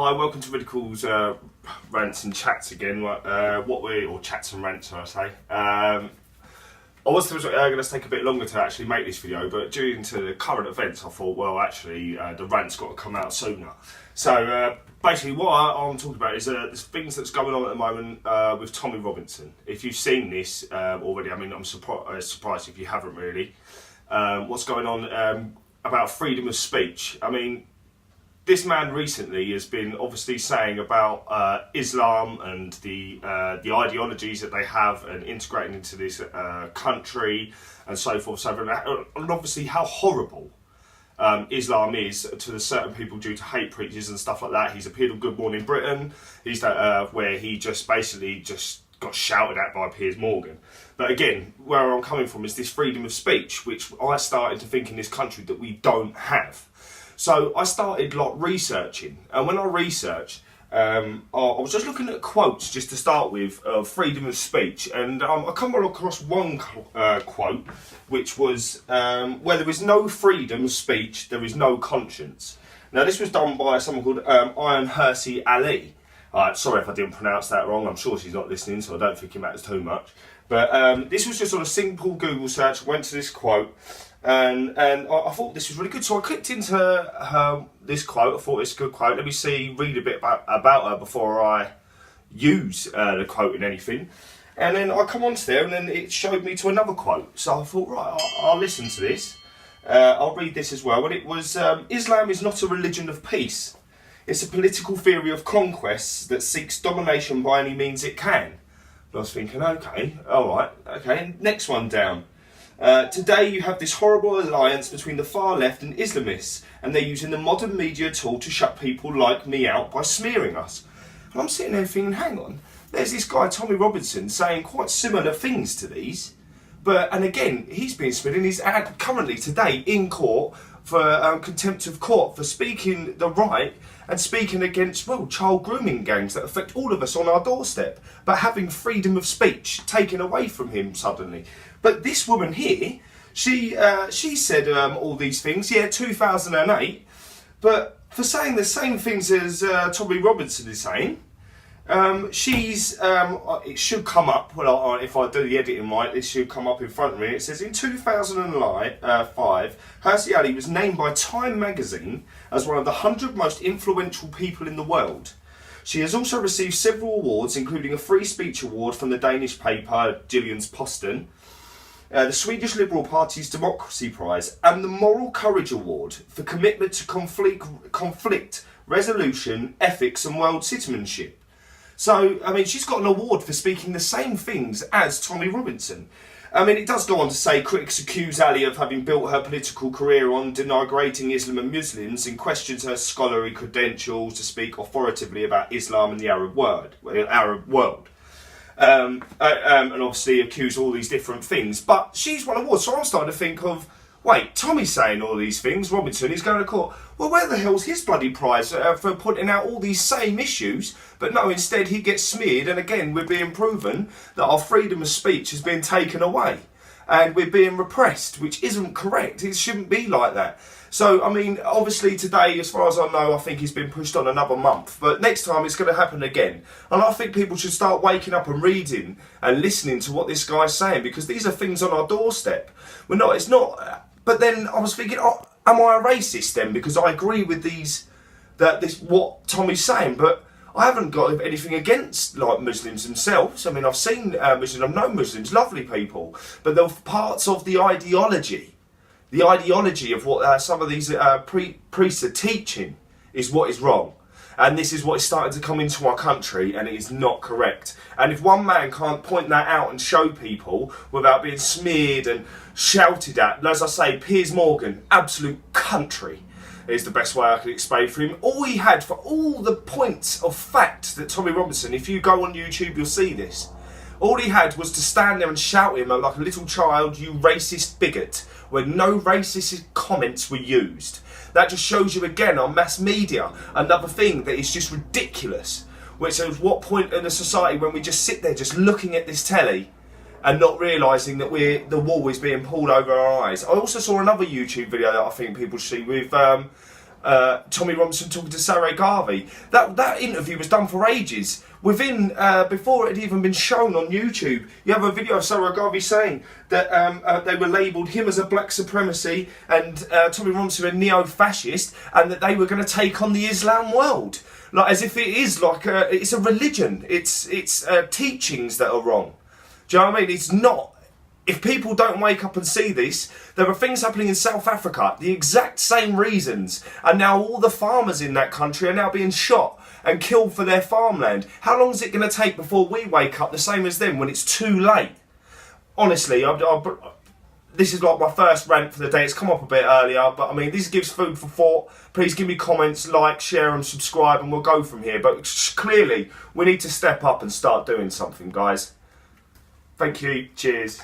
Hi, welcome to Ridicle's Rants and Chats again. Or Chats and Rants, I say. I was going to take a bit longer to actually make this video, but due to the current events, I thought, well, actually, the rant's got to come out sooner. So basically, what I'm talking about is there's things that's going on at the moment with Tommy Robinson. If you've seen this already, I mean, I'm surprised if you haven't really. What's going on about freedom of speech? I mean, this man recently has been obviously saying about Islam and the ideologies that they have and integrating into this country and so forth, and obviously how horrible Islam is to the certain people due to hate preachers and stuff like that. He's appeared on Good Morning Britain. He's where he just basically got shouted at by Piers Morgan. But again, where I'm coming from is this freedom of speech, which I started to think in this country that we don't have. So I started researching, and when I researched, I was just looking at quotes just to start with of freedom of speech, and I come across one quote, which was, where there is no freedom of speech, there is no conscience. Now this was done by someone called Iron Hersey Ali. Sorry if I didn't pronounce that wrong, I'm sure she's not listening, so I don't think it matters too much. But this was just on a simple Google search, went to this quote, and I thought this was really good. So I clicked into this quote. I thought it's a good quote. Let me read a bit about her before I use the quote in anything. And then I come onto there, and then it showed me to another quote. So I thought, right, I'll listen to this. I'll read this as well. And it was, Islam is not a religion of peace. It's a political theory of conquests that seeks domination by any means it can. But I was thinking, okay, all right, okay. Next one down. Today you have this horrible alliance between the far left and Islamists, and they're using the modern media tool to shut people like me out by smearing us. And I'm sitting there thinking, hang on, there's this guy Tommy Robinson saying quite similar things to these, and again, he's being smeared, and he's currently today in court for contempt of court for speaking the right and speaking against, child grooming gangs that affect all of us on our doorstep, but having freedom of speech taken away from him suddenly. But this woman here, she said all these things, 2008, but for saying the same things as Tommy Robinson is saying, it should come up, if I do the editing right, this should come up in front of me. It says, in 2005, Hersey Ali was named by Time magazine as one of the 100 most influential people in the world. She has also received several awards, including a free speech award from the Danish paper Jyllands Posten, the Swedish Liberal Party's Democracy Prize, and the Moral Courage Award for commitment to conflict resolution, ethics and world citizenship. So, I mean, she's got an award for speaking the same things as Tommy Robinson. I mean, it does go on to say critics accuse Ali of having built her political career on denigrating Islam and Muslims and questions her scholarly credentials to speak authoritatively about Islam and the Arab world. And obviously accuse all these different things. But she's won awards, so I'm starting to think of, wait, Tommy's saying all these things, Robinson is going to court. Well, where the hell's his bloody prize for putting out all these same issues? But no, instead he gets smeared, and again we're being proven that our freedom of speech has been taken away. And we're being repressed, which isn't correct. It shouldn't be like that. So, I mean, obviously today, as far as I know, I think he's been pushed on another month. But next time it's going to happen again. And I think people should start waking up and reading and listening to what this guy's saying, because these are things on our doorstep. It's not... But then I was thinking, am I a racist then? Because I agree with what Tommy's saying, but I haven't got anything against Muslims themselves. I mean, I've seen Muslims, I've known Muslims, lovely people, but the parts of the ideology of what some of these priests are teaching is what is wrong. And this is what is starting to come into our country, and it is not correct. And if one man can't point that out and show people without being smeared and shouted at, as I say, Piers Morgan, absolute country, is the best way I can explain for him. All he had for all the points of fact that Tommy Robinson, if you go on YouTube, you'll see this. All he had was to stand there and shout at him like a little child, you racist bigot, when no racist comments were used. That just shows you again on mass media, another thing that is just ridiculous. Which is what point in a society when we just sit there just looking at this telly and not realising that the wall is being pulled over our eyes. I also saw another YouTube video that I think people should see with Tommy Robinson talking to Sarah Garvey. That interview was done for ages. Within, before it had even been shown on YouTube, you have a video of Sarah Garvey saying that they were labelled him as a black supremacy and Tommy Robinson a neo-fascist, and that they were going to take on the Islam world. Like, as if it is like it's a religion. It's teachings that are wrong. Do you know what I mean? It's not. If people don't wake up and see this, there are things happening in South Africa, the exact same reasons, and now all the farmers in that country are now being shot and killed for their farmland. How long is it going to take before we wake up the same as them when it's too late? Honestly, this is like my first rant for the day. It's come up a bit earlier, but I mean, this gives food for thought. Please give me comments, like, share and subscribe, and we'll go from here. But clearly, we need to step up and start doing something, guys. Thank you. Cheers.